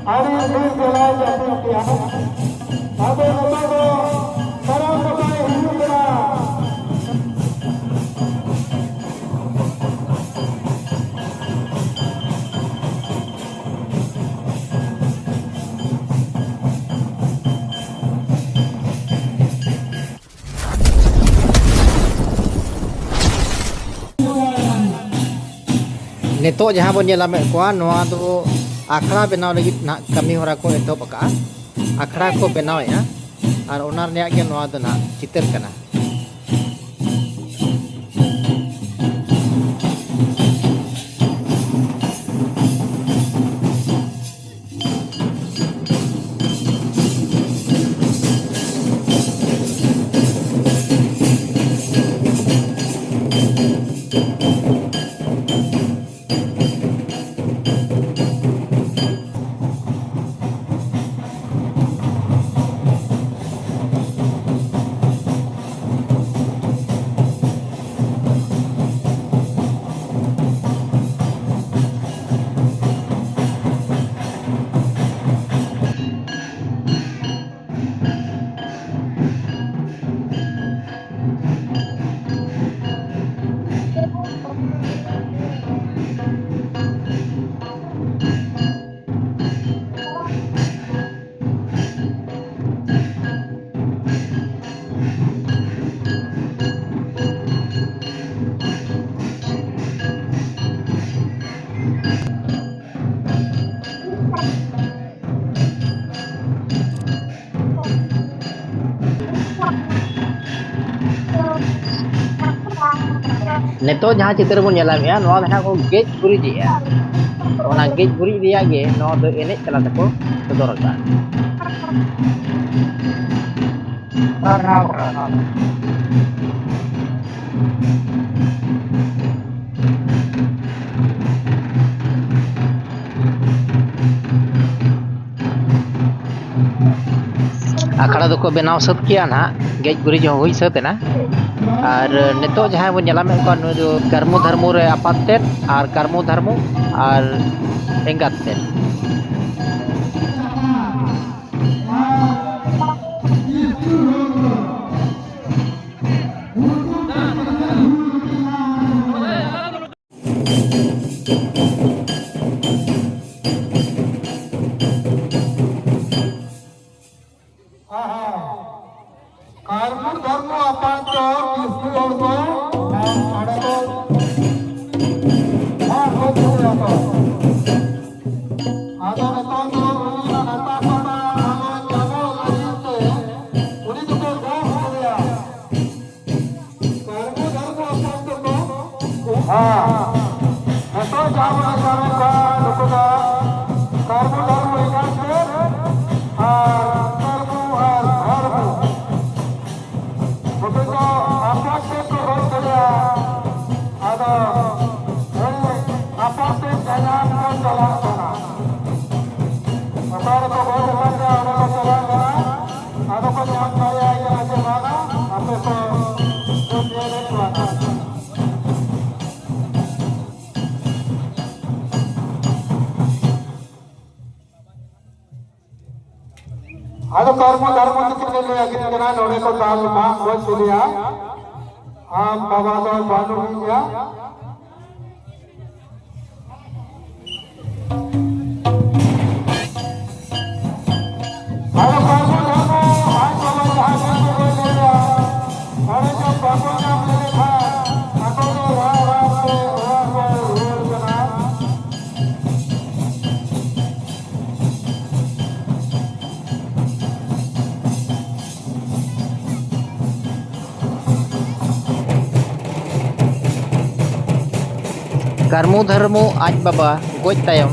hari ini mulai jadi tiang. Tapi betul sekarang mulai hidup benar. Nitok jahan bon nyelamet ko noa tu akhara benaw lagi nak kami hora ko etop ka akhara ko benaw ya ar onar nya ge noa tu nak chitar kana Neto jahan chitar bon nyelam ya noa dana ko gate guri dia ona gate guri dia ge noa do enek kala tako sodorkan akhara doko benaw sat kiya na gate guri jo hoi sat na আর নিতো যাহাই বন জালামে কোন কর্ম ধর্ম রে আপাতের আর কর্ম ধর্ম আর এঙ্গাতের कर्म धर्म अपात किसी और को अड़े को हाँ हो गया तो आधा नता तो उन्हीं नता पता हमें जानो नहीं थे उन्हीं तो गाँव हो गया कर्म धर्म अपात को हाँ नतो जानो जानो का लोगों का कर्म धर्म एक से ada karma dharma kita le agri kena nore ko dal ma ho chulia am baba do banu ya ada karma dharma hai baba jahan ko le ya are jo baba naam le tha ako do ra se kena कर्मो धर्मो आज बाबा goes तायम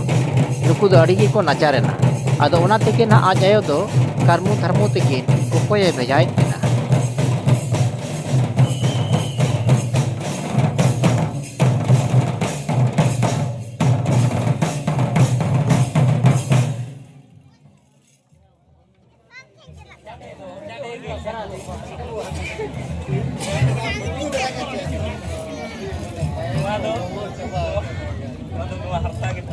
नुकु दो अड़ी को नाचारेना आदो ओना तेके ना आज आयो दो कर्मो धर्मो तेके कोकोय भेजाय ना harta gitu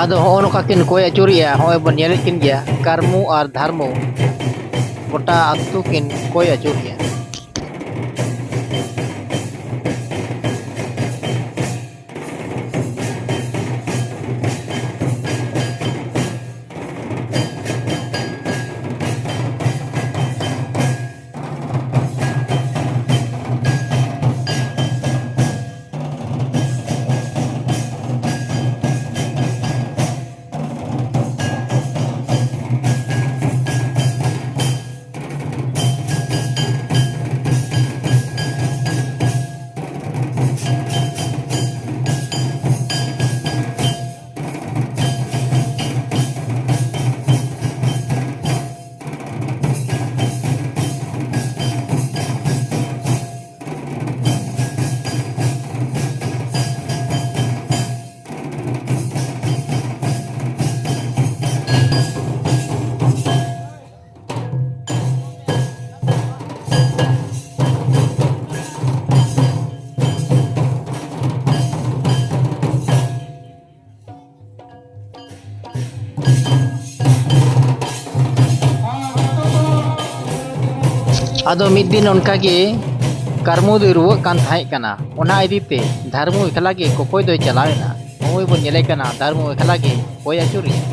ᱟᱫᱚ ᱦᱚᱸᱜᱼᱚ ᱱᱚᱝᱠᱟ ᱠᱤᱱ ᱠᱚᱭ ᱟᱹᱪᱩᱨᱮᱜᱼᱟ, ᱦᱚᱸᱜᱼᱚᱭ ᱵᱚᱱ ᱧᱮᱞᱮᱫ ᱠᱤᱱ ᱜᱮᱭᱟ ᱠᱟᱨᱢᱩ ᱟᱨ ᱫᱷᱟᱨᱢᱩ ᱜᱚᱴᱟ ᱟᱛᱳ ᱠᱤᱱ ᱠᱚᱭ ᱟᱹᱪᱩᱨᱮᱜᱼᱟ। ᱟᱫᱚ ᱢᱤᱫ ᱫᱤᱱ ᱚᱱᱠᱟ ᱜᱮ ᱠᱟᱨᱢᱩ ᱫᱚᱭ ᱨᱩᱣᱟᱹᱜ ᱠᱟᱱ ᱛᱟᱦᱮᱸ ᱠᱟᱱᱟ, ᱚᱱᱟ ᱤᱫᱤᱛᱮ ᱫᱷᱟᱨᱢᱩ ᱮᱠᱞᱟ ᱜᱮ ᱠᱚᱠᱚᱭ ᱫᱚᱭ ᱪᱟᱞᱟᱣᱮᱱᱟ। ᱱᱚᱜᱼᱚᱭ ᱵᱚᱱ ᱧᱮᱞᱮ ᱠᱟᱱᱟ ᱫᱷᱟᱨᱢᱩ ᱮᱠᱞᱟ ᱜᱮ ᱠᱚᱭ ᱟᱹᱪᱩᱨᱮᱜᱼᱟ।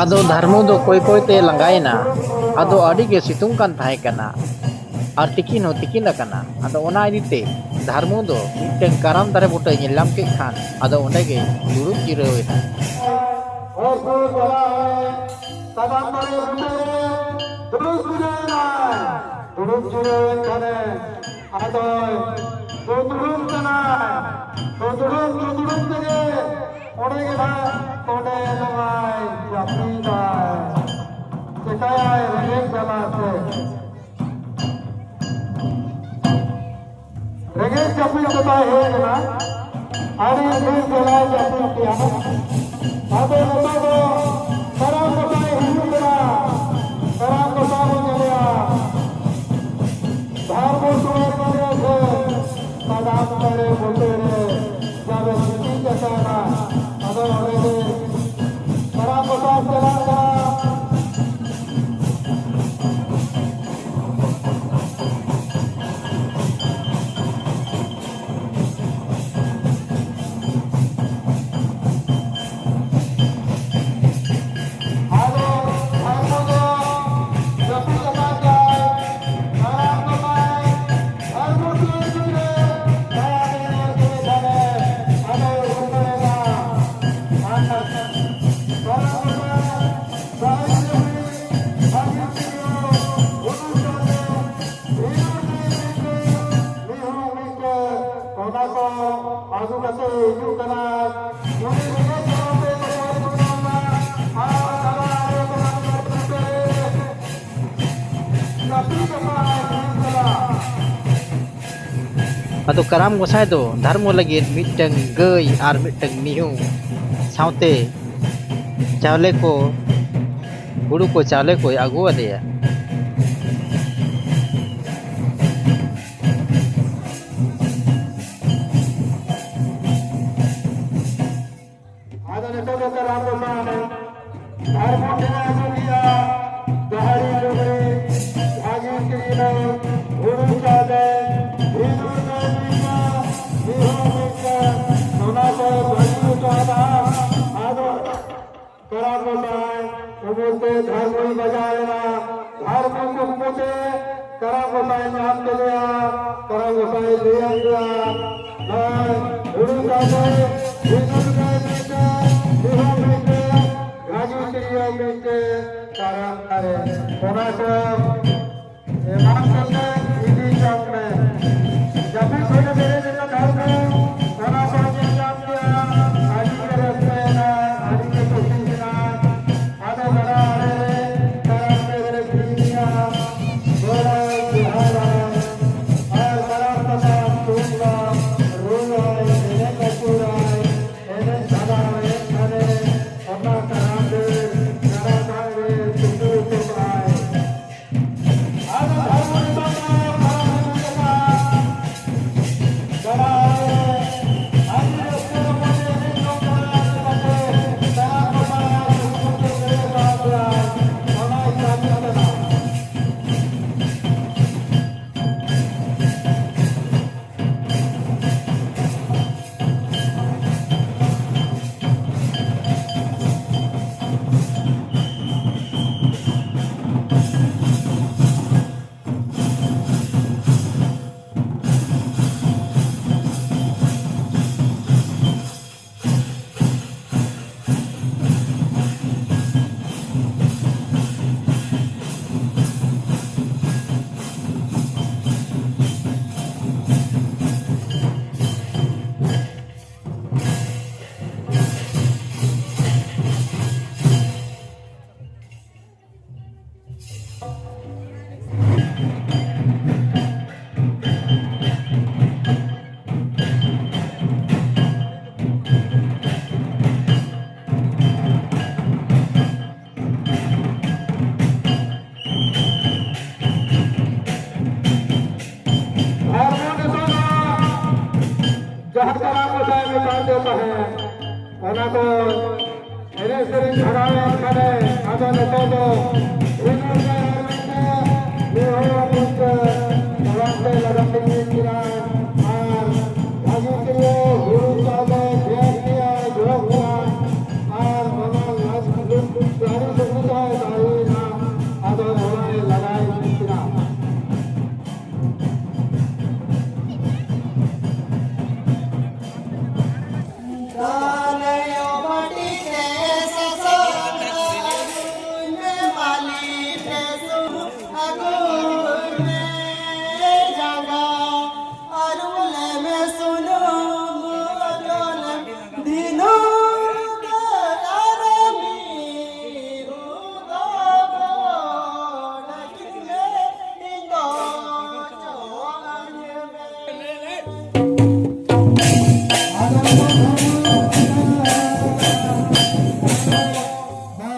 ᱟᱫᱚ ᱫᱷᱟᱨᱢᱩ ᱫᱚ ᱠᱚᱭ ᱠᱚᱭᱛᱮ ᱞᱟᱸᱜᱟᱭᱮᱱᱟ। ᱟᱫᱚ ᱟᱹᱰᱤ ᱜᱮ ᱥᱤᱛᱩᱝ ᱠᱟᱱ ᱛᱟᱦᱮᱸ ᱠᱟᱱᱟ ᱟᱨ ᱛᱤᱠᱤᱱ ᱦᱚᱸ ᱛᱤᱠᱤᱱ ᱟᱠᱟᱱᱟ। ᱟᱫᱚ ᱚᱱᱟ ᱤᱫᱤᱛᱮ ᱫᱷᱟᱨᱢᱩ ᱫᱚ ᱢᱤᱫᱴᱟᱝ ᱠᱟᱨᱟᱢ ᱫᱟᱨᱮ ᱵᱩᱴᱟᱹᱭ ᱧᱮᱞ ᱧᱟᱢ ᱠᱮᱫ ᱠᱷᱟᱱ ᱟᱫᱚ ᱚᱸᱰᱮ ᱜᱮ ᱫᱩᱲᱩᱵ ᱡᱤᱨᱟᱹᱣ ᱮᱱᱟ। दुरुप जुरुप करे आदोय तो दुरुप कनाय तो दुरुप तगे ओडे के ना तोड़े लगाए जापी का चिकाया रंगे जलाते रंगे जापी जता है ना आरी रंगे जलाए जापी किया आदे बताओ सराम बताए हिंदू करा सराम बताओ चलिया धार्मिक सुवर करे थे सादात करे बोलते रहे जब सिटी जैसा ना अगर होने सराम बताओ चला करा Atau karam gosai do dharmo lagi mitang gay ar mitang mihu saute chawle ko huru ko chawle ko agu adeya ada ne todo karam ko mane dharmo ke na diya dahari loge agi kirina huru chale धर्म बजाएगा धर्म को पूछे करा गोसाई नाम के लिया करा गोसाई लिया गया गुरु जाते हिंदू के बेटे बिहार बेटे गाजी क्रिया बेटे कारण करे होना से ईमान करने इसी चौक में जब भी छोटे मेरे जैसा धर्म होना चाहिए काम किया आदि के रस्ते ना आदि के कोशिश ना आधे बड़ा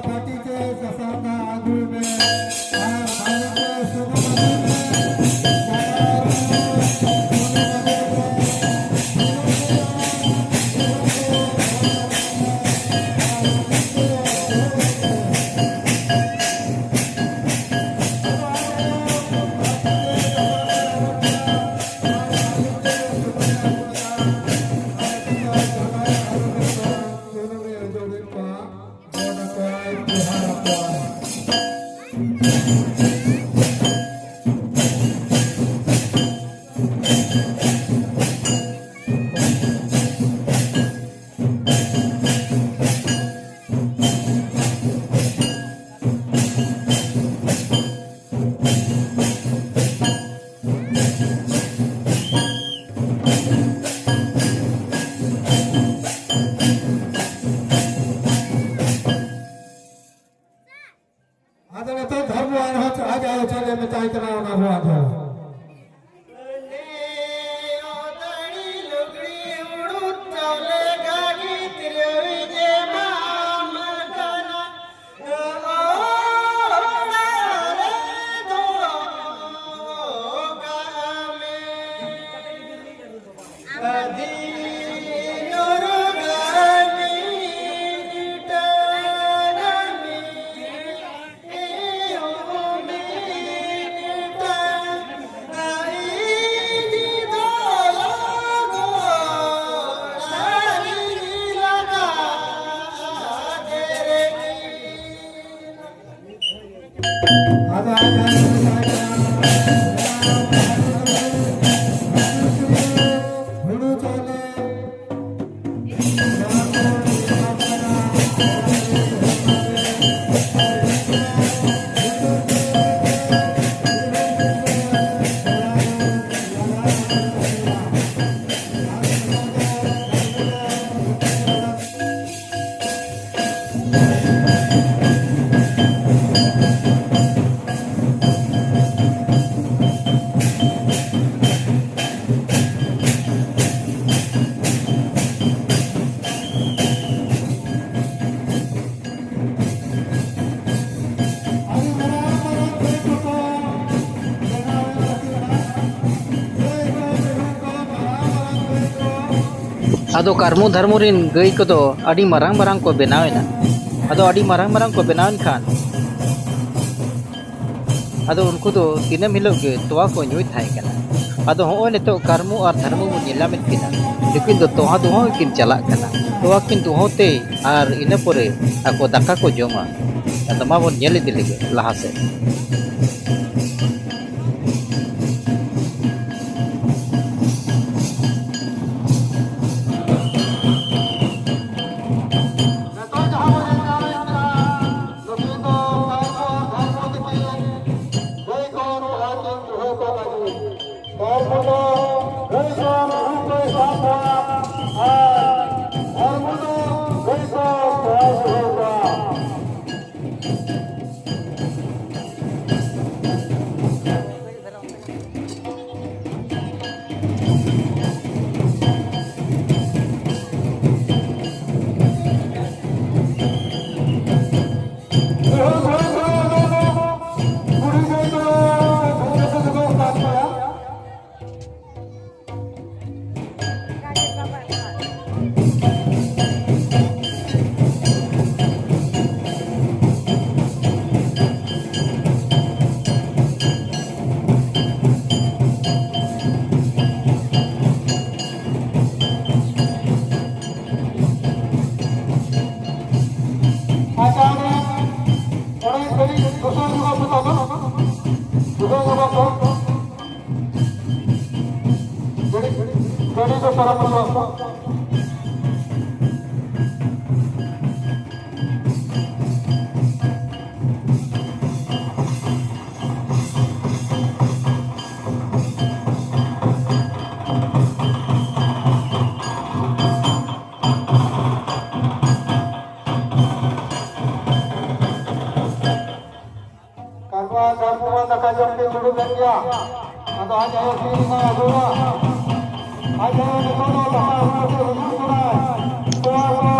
पार्टी के ससाना आगू में भारत के ᱟᱫᱚ ᱠᱟᱨᱢᱩ ᱫᱷᱟᱨᱢᱩ ᱨᱤᱱ ᱜᱟᱹᱭ ᱠᱚᱫᱚ ᱟᱹᱰᱤ ᱢᱟᱨᱟᱝ ᱢᱟᱨᱟᱝ ᱠᱚ ᱵᱮᱱᱟᱣᱮᱱᱟ᱾ ᱟᱫᱚ ᱟᱹᱰᱤ ᱢᱟᱨᱟᱝ ᱢᱟᱨᱟᱝ ᱠᱚ ᱵᱮᱱᱟᱣᱮᱱ ᱠᱷᱟᱱ ᱟᱫᱚ ᱩᱱᱠᱩ ᱫᱚ ᱫᱤᱱᱟᱹᱢ ᱦᱤᱞᱳᱜ ᱜᱮ ᱛᱚᱣᱟ ᱠᱚ ᱧᱩᱭ ᱛᱟᱦᱮᱸ ᱠᱟᱱᱟ। ᱟᱫᱚ ᱦᱚᱸᱜᱼᱚᱭ ᱱᱤᱛᱚᱜ ᱠᱟᱨᱢᱩ ᱟᱨ ᱫᱷᱟᱨᱢᱩ ᱵᱚᱱ ᱧᱮᱞᱧᱟᱢᱮᱫ ᱠᱤᱱᱟ, ᱱᱩᱠᱤᱱ ᱫᱚ ᱛᱚᱣᱟ ᱫᱩᱦᱟᱹ ᱠᱤᱱ ᱪᱟᱞᱟᱜ ᱠᱟᱱᱟ। ᱛᱚᱣᱟ ᱠᱤᱱ ᱫᱩᱦᱟᱹᱣᱛᱮ ᱟᱨ ᱤᱱᱟᱹ ᱯᱚᱨᱮ ᱟᱠᱚ ᱫᱟᱠᱟ ᱠᱚ ᱡᱚᱢᱟ। ᱟᱫᱚ ᱢᱟ ᱵᱚᱱ ᱧᱮᱞ ᱤᱫᱤ ᱞᱮᱜᱮ ᱞᱟᱦᱟ ᱥᱮᱫ।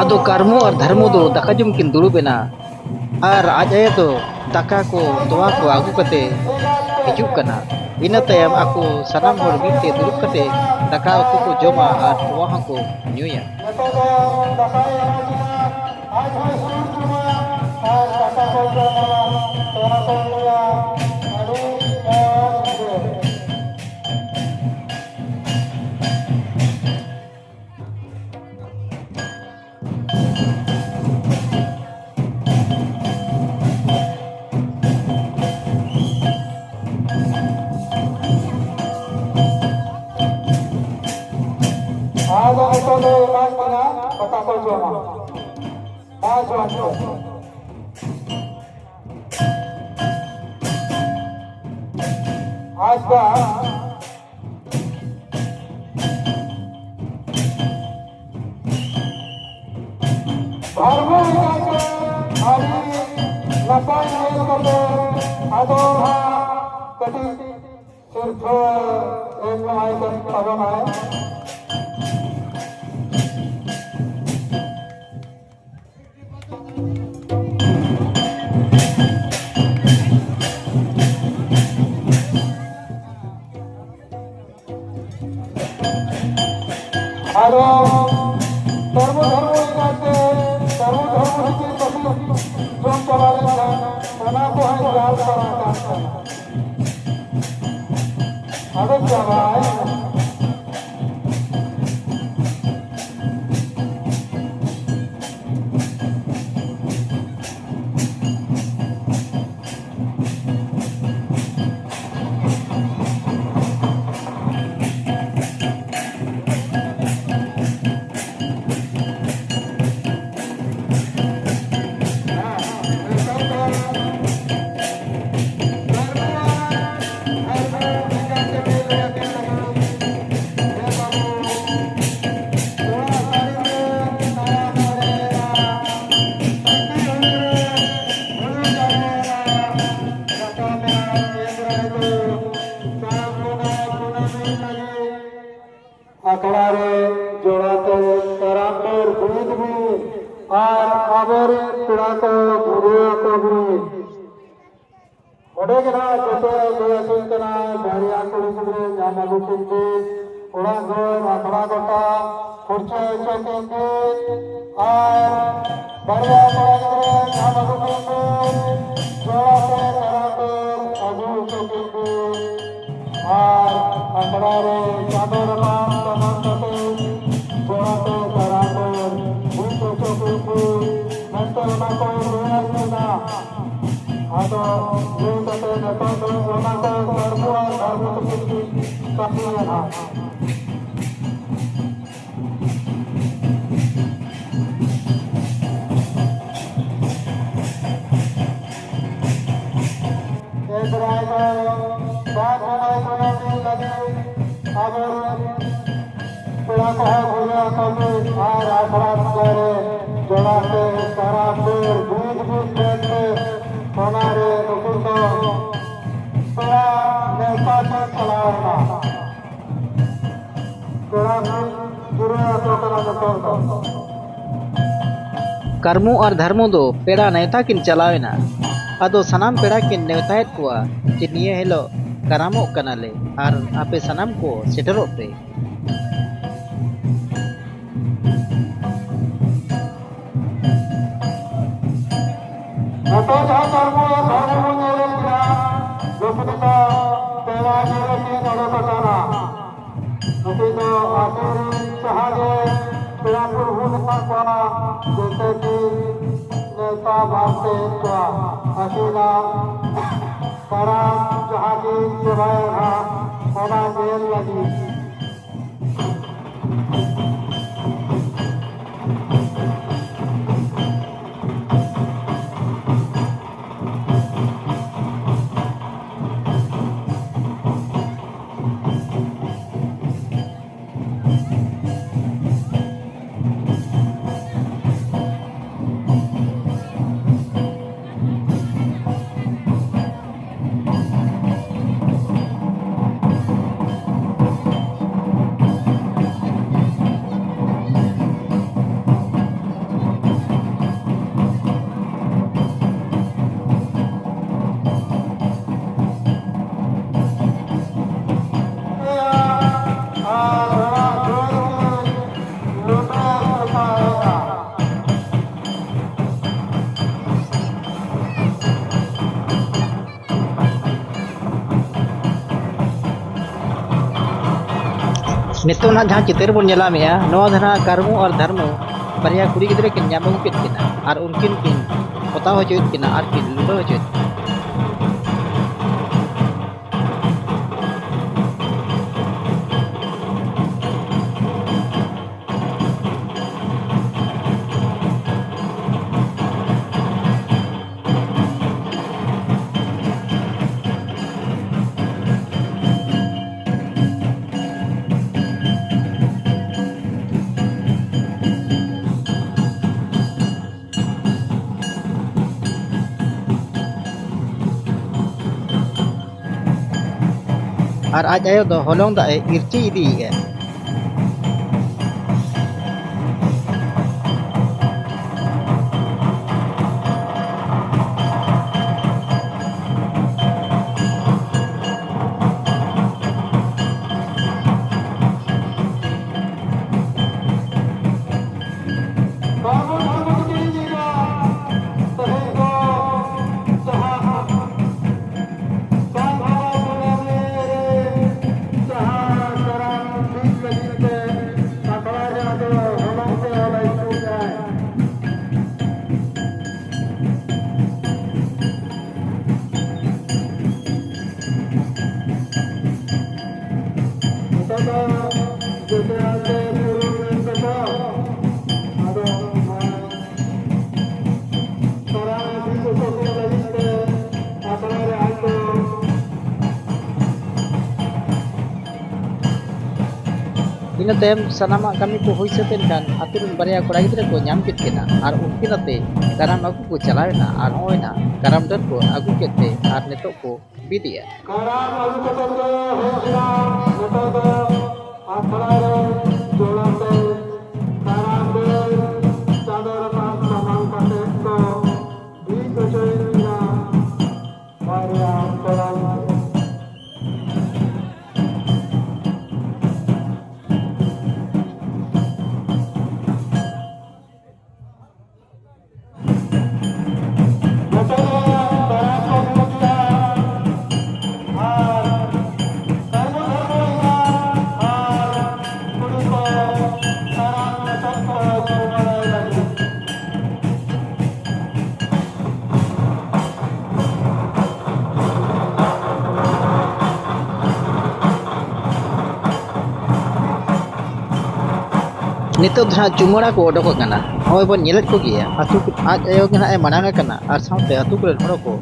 ᱟᱫᱚ ᱠᱟᱨᱢᱚ ᱟᱨ ᱫᱷᱟᱨᱢᱚ ᱫᱚ ᱫᱟᱠᱟ ᱡᱚᱢ ᱠᱤᱱ ᱫᱩᱲᱩᱵ ᱮᱱᱟ ᱟᱨ ᱟᱡ ᱟᱭᱳ ᱫᱚ ᱫᱟᱠᱟ ᱠᱚ ᱛᱚᱣᱟ ᱠᱚ ᱟᱹᱜᱩ ᱠᱟᱛᱮ ᱦᱤᱡᱩᱜ ᱠᱟᱱᱟ। ᱤᱱᱟᱹ ᱛᱟᱭᱚᱢ ᱟᱠᱚ ᱥᱟᱱᱟᱢ ᱦᱚᱲ ᱢᱤᱫᱛᱮ ᱫᱩᱲᱩᱵ ᱠᱟᱛᱮ ᱫᱟᱠᱟ ᱩᱛᱩ ᱠᱚ ᱡᱚᱢᱟ ᱟᱨ ᱛᱚᱣᱟ ᱦᱚᱸᱠᱚ ᱧᱩᱭᱟ। आज तो आज बना पता को जोमा आज वाचो आज बा धर्म विकास आणि नपाय करतो आदो हा कधी सिर्फ एक आयकन पावन आहे और सर्व धर्म करते सर्व धर्म की कभी जो चलाने का बना को है याद करा का अब क्या है अखड़ारे जोड़ाते करामर दूध भी और आबर पिड़ाते गुरुआ को भी बड़े कना जैसे लोग कना भारिया कुड़ी कुड़ी जामा गुटिंगे उड़ा गोर अखड़ा गोटा कुर्चे चेकिंगे और भारिया कुड़ी जामा गुटिंगे जोड़ाते कराते अगू चेकिंगे और अखड़ारे चादर कर्मो और धर्मो दो पेड़ा नेवता किन चलावेना आदो सनाम पेड़ा किन नेवतायत कुआ कि निये हेलो करामो कनाले और आपे सनाम को सेटरो पे तो जा कर्मो धर्मो नेले किया लोकता पेड़ा नेले की नड़ो कटाना उसे तो आखिरी चाहे पेड़ापुर होने का जैसे कि नेता भारते का अशीला करा जहाँ की सेवाएं था होना जेल लगी नितो ना जहाँ चित्र बन नेला मेया नवा धना कर्मो और धर्मो बारिया कुड़ी गिद्रे किन ᱧᱟᱢ ᱟᱹᱜᱩ ᱠᱮᱫ ᱠᱤᱱᱟ ᱟᱨ उनकिन किन ᱯᱚᱛᱟᱣ ᱦᱚᱪᱚᱭᱮᱫ ᱠᱤᱱᱟ ᱟᱨ ᱠᱤᱱ ᱞᱩᱰᱟᱹ ᱦᱚᱪᱚᱭᱮᱫ ᱠᱤᱱᱟ। और आज आयो दो होलोंग दा इरची इदी है। ᱤᱱᱟᱹ ᱛᱟᱭᱚᱢ ᱥᱟᱱᱟᱢᱟᱜ ᱠᱟᱹᱢᱤ ᱠᱚ ᱦᱩᱭ ᱥᱟᱹᱛ ᱮᱱᱠᱷᱟᱱ ᱟᱹᱛᱩ ᱨᱮᱱ ᱵᱟᱨᱭᱟ ᱠᱚᱲᱟ ᱜᱤᱫᱽᱨᱟᱹ ᱠᱚ ᱧᱟᱢ ᱠᱮᱫ ᱠᱤᱱᱟ ᱟᱨ उनकिन ᱟᱛᱮ ᱠᱟᱨᱟᱢ ᱟᱹᱜᱩ ᱠᱚ ᱪᱟᱞᱟᱣᱮᱱᱟ ᱟᱨ ᱱᱚᱜᱼᱚᱭ ᱱᱟ ᱠᱟᱨᱟᱢ ᱰᱟᱹᱨ ᱠᱚ ᱟᱹᱜᱩ ᱠᱮᱫ ᱛᱮ ᱟᱨ ᱱᱤᱛᱚᱜ ᱠᱚ ᱵᱤᱫᱮᱭᱟ। karam alu kata ko hosna nito do akhara re jolante karam de sadar pa saman kate ko di ko joina maria karam नितो धा चुमड़ा को ओडोक कना होय बन नेलत को गिया अतु आज आयो के ना ए मनांग कना और साउते अतु को हड़ो को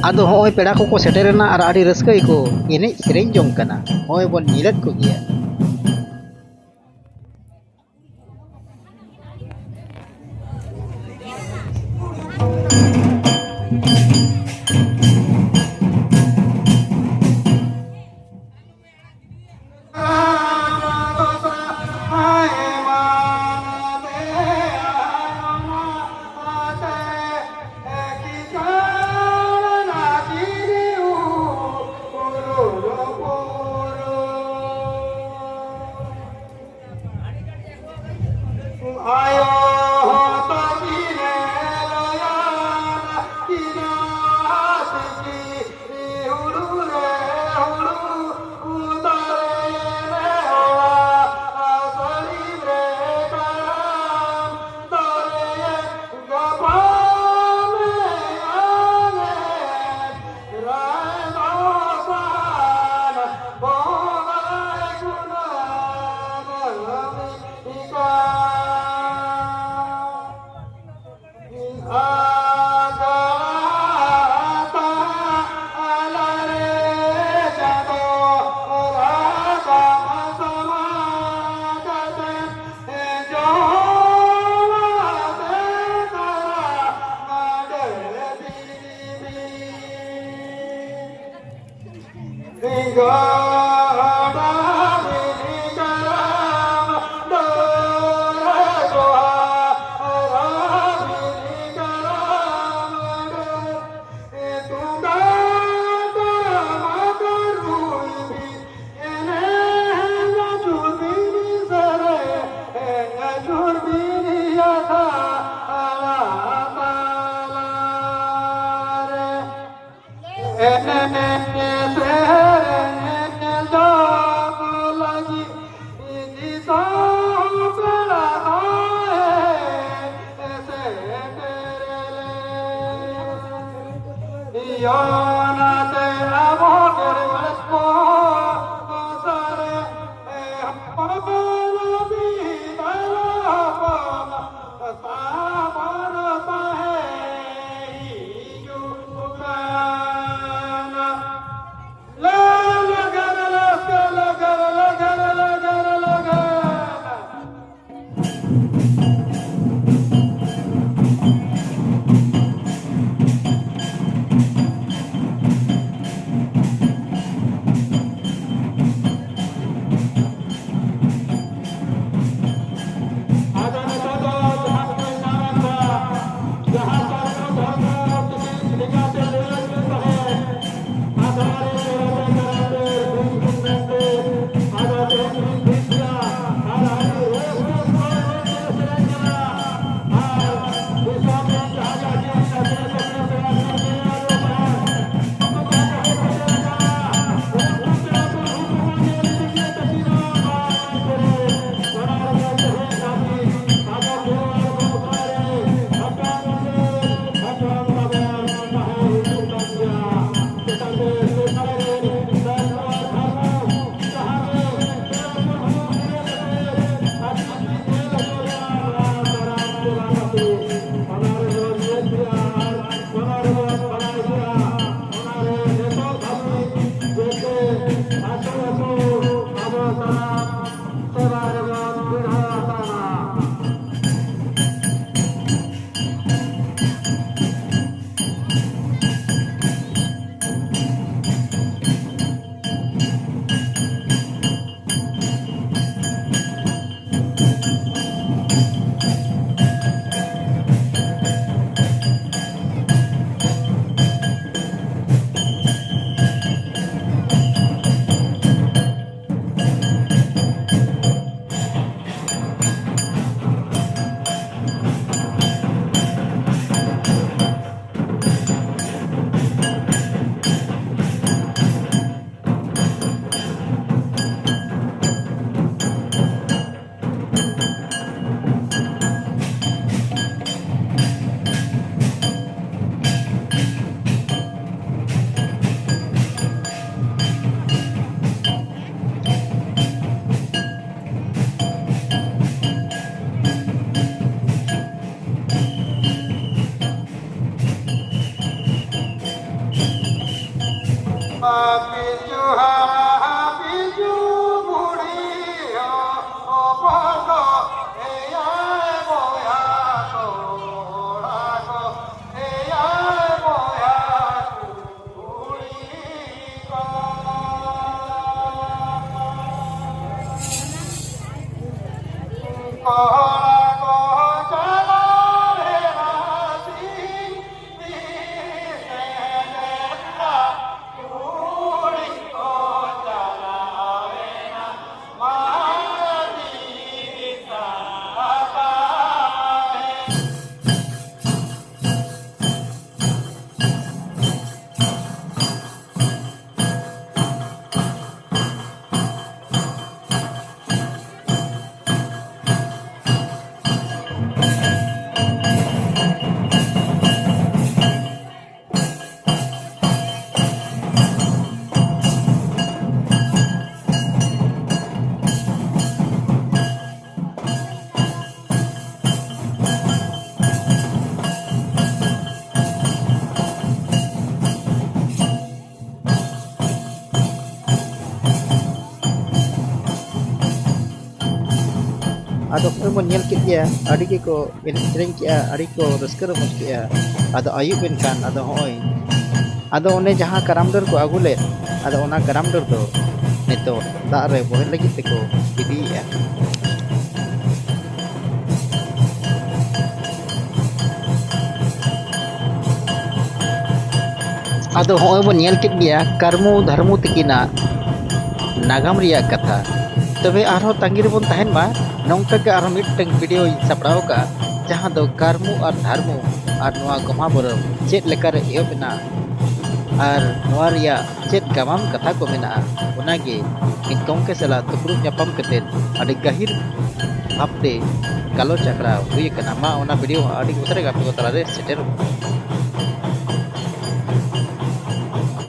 आदो होय पेड़ा को सेटेरना और आड़ी रस्का को एने सेरेंज जोंग कना होय बन नीलत को गिया। ado ko mon nyel kit ya adi ki ko ini sering kia adi ko raskar mos kia ado ayub ben kan ado hoy ᱟᱫᱚ ᱚᱱᱮ ᱡᱟᱦᱟᱸ ᱠᱟᱨᱟᱢ ᱰᱟᱹᱨ ᱠᱚ ᱟᱹᱜᱩ ᱞᱮᱫ, ᱟᱫᱚ ᱚᱱᱟ ᱠᱟᱨᱟᱢ ᱰᱟᱹᱨ ᱫᱚ ᱱᱤᱛᱚᱜ ᱫᱟᱜ ᱨᱮ ᱵᱚᱦᱮᱞ ᱞᱟᱹᱜᱤᱫ ᱛᱮᱠᱚ ᱤᱫᱤᱭᱮᱜᱼᱟ᱾ ᱟᱫᱚ ᱦᱚᱸᱜᱼᱚᱭ ᱵᱚᱱ ᱧᱮᱞ ᱠᱮᱫ ᱜᱮᱭᱟ ᱠᱟᱨᱢᱩ ᱫᱷᱟᱨᱢᱩ ᱛᱟᱹᱠᱤᱱᱟᱜ ᱱᱟᱜᱟᱢ ᱨᱮᱭᱟᱜ ᱠᱟᱛᱷᱟ। तबे आरो तांगी रेबन तहन मा नौका के आरो मिटटंग वीडियो सपड़ाव का जहां दो कर्मु और धर्मु और नोआ गमा बरम चेत लेकर एहबना और नोआ रिया चेत गमाम कथा को मेना ओनागे इन गोंके सला दुपुरु ᱧᱟᱯᱟᱢ कते अडी गहिर भापते गालो चक्रा हुई कना मा ओना वीडियो अडी उतरे गापे को तला रे सेटर